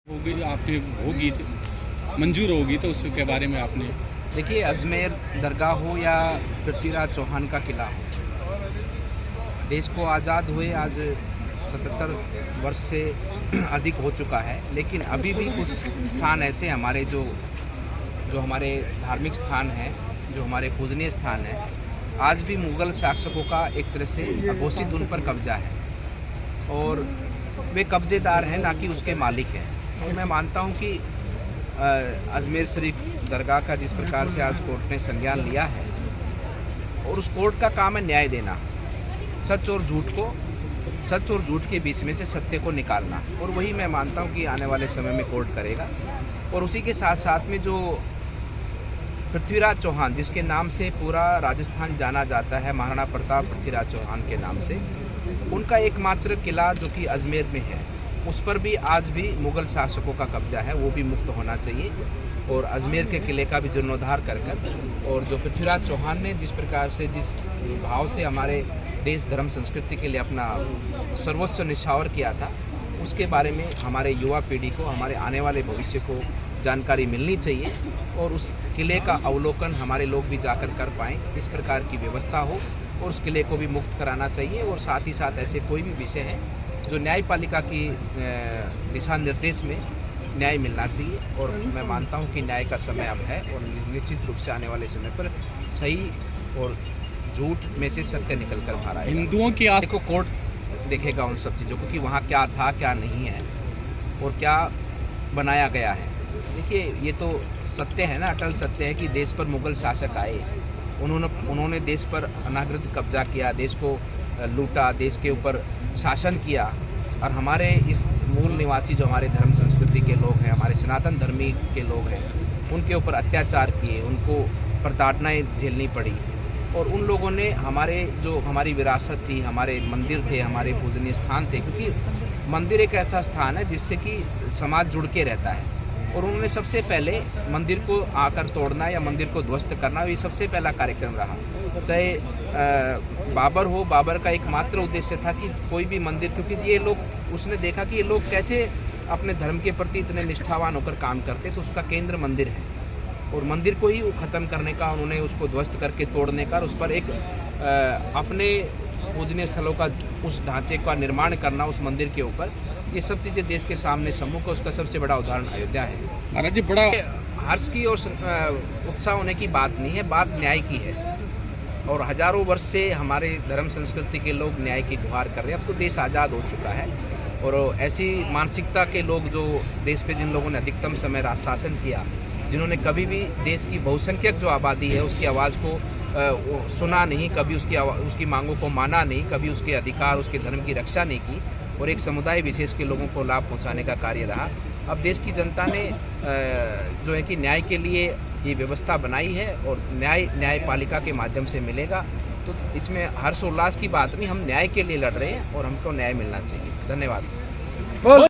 होगी आपने होगी मंजूर होगी तो उसके बारे में आपने देखिए, अजमेर दरगाह हो या पृथ्वीराज चौहान का किला हो, देश को आज़ाद हुए आज 77 वर्ष से अधिक हो चुका है। लेकिन अभी भी कुछ स्थान ऐसे हमारे जो हमारे धार्मिक स्थान हैं, जो हमारे पूजनीय स्थान हैं, आज भी मुग़ल शासकों का एक तरह से अघोषित उन पर कब्जा है और वे कब्जेदार हैं, ना कि उसके मालिक हैं। तो मैं मानता हूं कि अजमेर शरीफ दरगाह का जिस प्रकार से आज कोर्ट ने संज्ञान लिया है, और उस कोर्ट का काम है न्याय देना, सच और झूठ के बीच में से सत्य को निकालना, और वही मैं मानता हूं कि आने वाले समय में कोर्ट करेगा। और उसी के साथ साथ में जो पृथ्वीराज चौहान, जिसके नाम से पूरा राजस्थान जाना जाता है, महाराणा प्रताप पृथ्वीराज चौहान के नाम से, उनका एकमात्र किला जो कि अजमेर में है, उस पर भी आज भी मुग़ल शासकों का कब्जा है, वो भी मुक्त होना चाहिए। और अजमेर के किले का भी जीर्णोद्धार कर और जो पृथ्वीराज चौहान ने जिस प्रकार से, जिस भाव से हमारे देश धर्म संस्कृति के लिए अपना सर्वोच्च निछावर किया था, उसके बारे में हमारे युवा पीढ़ी को, हमारे आने वाले भविष्य को जानकारी मिलनी चाहिए और उस किले का अवलोकन हमारे लोग भी जाकर कर पाएँ, इस प्रकार की व्यवस्था हो और उस किले को भी मुक्त कराना चाहिए। और साथ ही साथ ऐसे कोई भी विषय हैं जो न्यायपालिका की दिशा निर्देश में न्याय मिलना चाहिए, और मैं मानता हूं कि न्याय का समय अब है और निश्चित रूप से आने वाले समय पर सही और झूठ में से सत्य निकल कर बाहर आएगा। हिंदुओं की देखो, कोर्ट देखेगा उन सब चीज़ों को कि वहाँ क्या था, क्या नहीं है और क्या बनाया गया है। देखिए, ये तो सत्य है ना, अटल सत्य है कि देश पर मुग़ल शासक आए, उन्होंने देश पर अनागृत कब्जा किया, देश को लूटा, देश के ऊपर शासन किया, और हमारे इस मूल निवासी जो हमारे धर्म संस्कृति के लोग हैं, हमारे सनातन धर्मी के लोग हैं, उनके ऊपर अत्याचार किए, उनको प्रताड़नाएँ झेलनी पड़ी। और उन लोगों ने हमारी विरासत थी, हमारे मंदिर थे, हमारे पूजनीय स्थान थे, क्योंकि मंदिर एक ऐसा स्थान है जिससे कि समाज जुड़ के रहता है, और उन्होंने सबसे पहले मंदिर को आकर तोड़ना या मंदिर को ध्वस्त करना, ये सबसे पहला कार्यक्रम रहा। चाहे बाबर हो, बाबर का एकमात्र उद्देश्य था कि कोई भी मंदिर, क्योंकि ये लोग, उसने देखा कि ये लोग कैसे अपने धर्म के प्रति इतने निष्ठावान होकर काम करते, तो उसका केंद्र मंदिर है, और मंदिर को ही ख़त्म करने का, उन्होंने उसको ध्वस्त करके तोड़ने का, और उस पर एक अपने पूजनीय स्थलों का उस ढांचे का निर्माण करना उस मंदिर के ऊपर, ये सब चीज़ें देश के सामने सम्मुख, उसका सबसे बड़ा उदाहरण अयोध्या है। महाराज जी, बड़ा हर्ष की और उत्साह होने की बात नहीं है, बात न्याय की है। और हजारों वर्ष से हमारे धर्म संस्कृति के लोग न्याय की गुहार कर रहे हैं। अब तो देश आज़ाद हो चुका है, और ऐसी मानसिकता के लोग, जो देश पे जिन लोगों ने अधिकतम समय राज शासन किया, जिन्होंने कभी भी देश की बहुसंख्यक जो आबादी है उसकी आवाज़ को सुना नहीं, कभी उसकी मांगों को माना नहीं, कभी उसके अधिकार, उसके धर्म की रक्षा नहीं की, और एक समुदाय विशेष के लोगों को लाभ पहुंचाने का कार्य रहा। अब देश की जनता ने जो है कि न्याय के लिए ये व्यवस्था बनाई है, और न्यायपालिका के माध्यम से मिलेगा, तो इसमें हर्षोल्लास की बात नहीं, हम न्याय के लिए लड़ रहे हैं और हमको न्याय मिलना चाहिए। धन्यवाद।